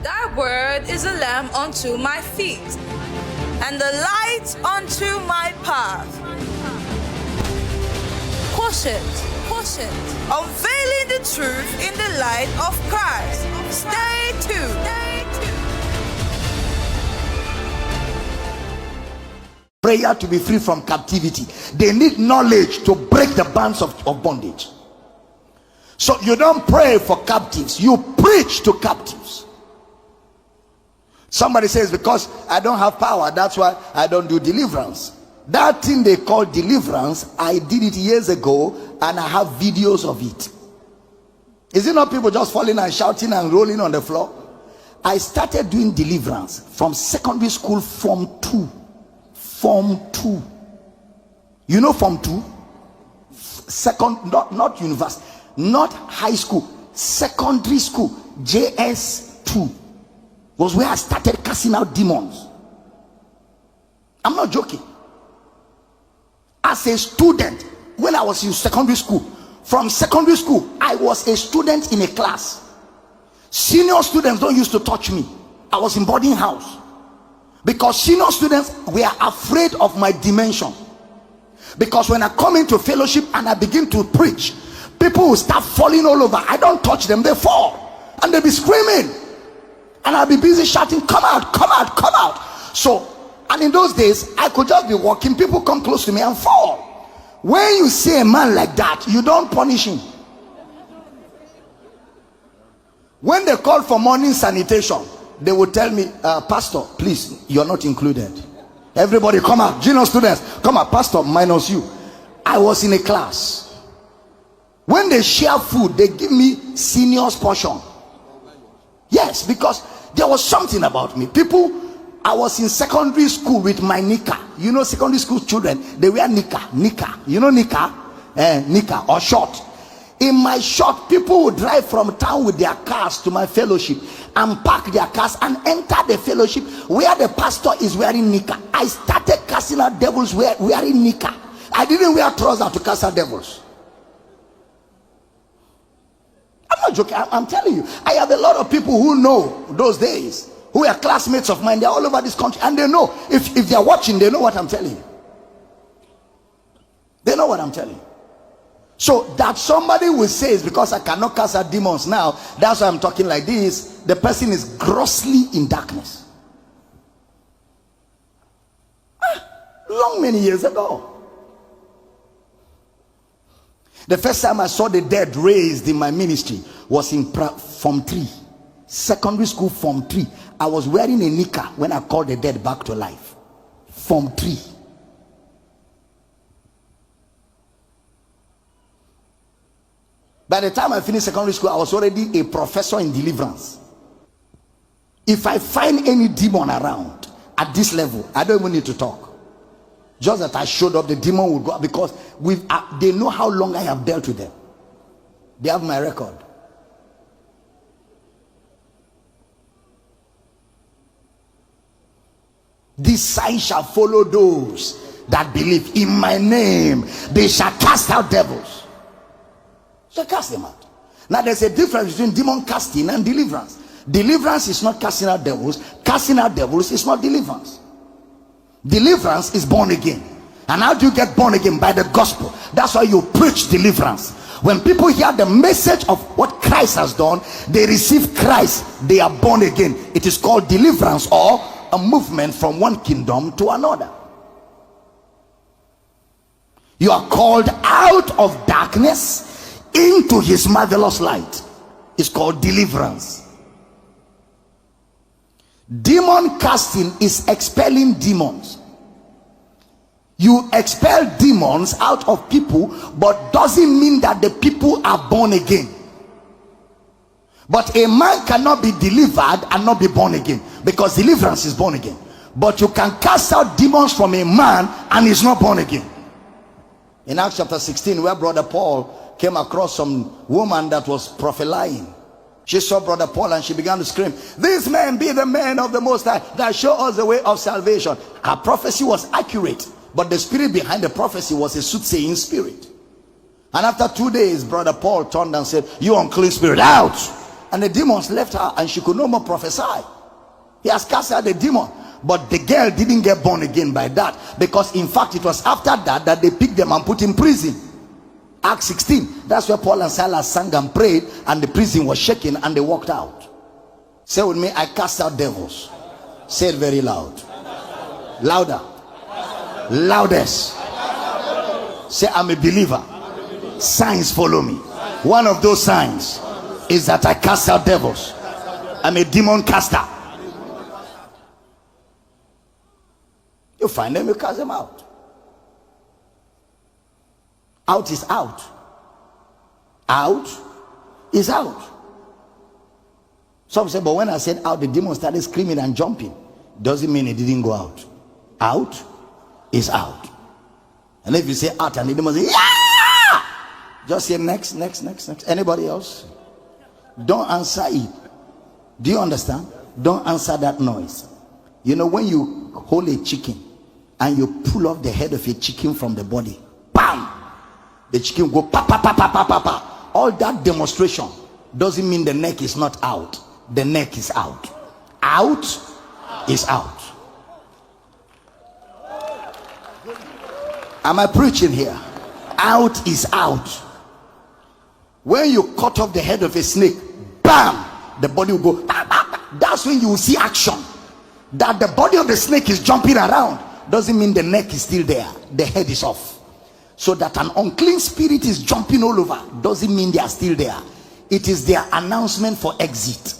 Thy word is a lamp unto my feet, and the light unto my path. Quotient. Unveiling the truth in the light of Christ. Stay tuned. Prayer to be free from captivity. They need knowledge to break the bands of bondage. So you don't pray for captives, you preach to captives. Somebody says, because I don't have power, that's why I don't do deliverance. That thing they call deliverance, I did it years ago and I have videos of it. Is it not people just falling and shouting and rolling on the floor? I started doing deliverance from secondary school, Form 2. You know Form 2? Second, not university, not high school, secondary school, JS2 was where I started casting out demons. I'm not joking. As a student, when I was in secondary school, from secondary school, I was a student in a class. Senior students don't used to touch me. I was in boarding house because senior students were afraid of my dimension. Because when I come into fellowship and I begin to preach, people will start falling all over. I don't touch them, they fall and they'll be screaming, and I'll be busy shouting, come out, come out, come out. So, and in those days I could just be walking, people come close to me and fall. When you see a man like that, you don't punish him. When they call for morning sanitation, they will tell me, pastor, please, you're not included. Everybody come out. Junior students, come out. Pastor, minus you. I was in a class. When they share food, they give me senior's portion. Yes, because there was something about me. People, I was in secondary school with my nika. You know, secondary school children, they wear nika. You know nika? Nika or short. In my short, people would drive from town with their cars to my fellowship and park their cars and enter the fellowship where the pastor is wearing nika. I started casting out devils wearing nika. I didn't wear trousers to cast out devils. I'm not joking. I'm telling you. I have a lot of people who know those days, who are classmates of mine. They're all over this country and they know. If they're watching, they know what I'm telling you. They know what I'm telling you. So that somebody will say is because I cannot cast out demons now, that's why I'm talking like this. The person is grossly in darkness. Long many years ago. The first time I saw the dead raised in my ministry was in Form 3. Secondary school, Form 3. I was wearing a nika when I called the dead back to life. Form 3. By the time I finished secondary school, I was already a professor in deliverance. If I find any demon around at this level, I don't even need to talk. Just that I showed up, the demon would go, because they know how long I have dealt with them. They have my record. This sign shall follow those that believe in my name. They shall cast out devils. Shall cast them out. Now there's a difference between demon casting and deliverance. Deliverance is not casting out devils. Casting out devils is not deliverance. Deliverance is born again. And how do you get born again? By the gospel. That's why you preach deliverance. When people hear the message of what Christ has done, they receive Christ, they are born again. It is called deliverance, or a movement from one kingdom to another. You are called out of darkness into his marvelous light. It's called deliverance. Demon casting is expelling demons. You expel demons out of people, but doesn't mean that the people are born again. But a man cannot be delivered and not be born again, because deliverance is born again. But you can cast out demons from a man and he's not born again. In Acts chapter 16, where brother Paul came across some woman that was prophesying. She saw brother Paul and she began to scream, "This man be the man of the Most High that show us the way of salvation." Her prophecy was accurate, but the spirit behind the prophecy was a soothsaying spirit. And after 2 days, brother Paul turned and said, "You unclean spirit, out!" and the demons left her, and she could no more prophesy. He has cast out the demon, but the girl didn't get born again by that, because in fact it was after that they picked them and put in prison. Acts 16, that's where Paul and Silas sang and prayed, and the prison was shaking and they walked out. Say with me, I cast out devils. Say it very loud. Louder. Loudest. Say, I'm a believer. Signs follow me. One of those signs is that I cast out devils. I'm a demon caster. You find them, you cast them out. Out is out. Out is out. Some say, but when I said out, the demon started screaming and jumping. Doesn't mean it didn't go out. Out is out. And if you say out and the demon say, yeah! Just say next. Anybody else? Don't answer it. Do you understand? Don't answer that noise. You know, when you hold a chicken and you pull off the head of a chicken from the body, bam! The chicken go pa pa pa pa pa pa pa. All that demonstration doesn't mean the neck is not out. The neck is out. Out is out. Am I preaching here? Out is out. When you cut off the head of a snake, bam, the body will go. Bah, bah, bah. That's when you will see action. That the body of the snake is jumping around doesn't mean the neck is still there. The head is off. So that an unclean spirit is jumping all over doesn't mean they are still there. It is their announcement for exit.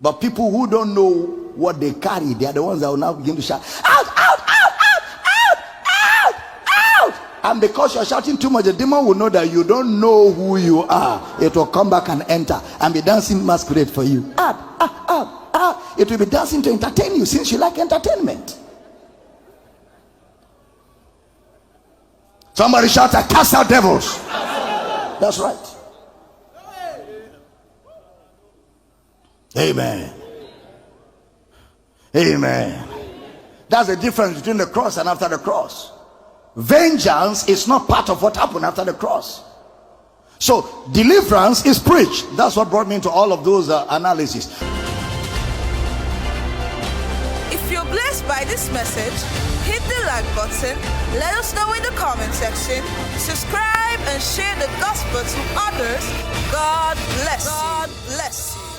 But people who don't know what they carry, they are the ones that will now begin to shout, out, out, out, out, out, out, out. And because you're shouting too much, the demon will know that you don't know who you are. It will come back and enter and be dancing masquerade for you. Out, out, out, out. It will be dancing to entertain you, since you like entertainment. Somebody shout, I cast out devils. That's right. Amen. Amen. That's the difference between the cross and after the cross. Vengeance is not part of what happened after the cross. So deliverance is preached. That's what brought me into all of those analyses. If you're blessed by this message, hit the like button, let us know in the comment section, subscribe and share the gospel to others. God bless you. God bless you.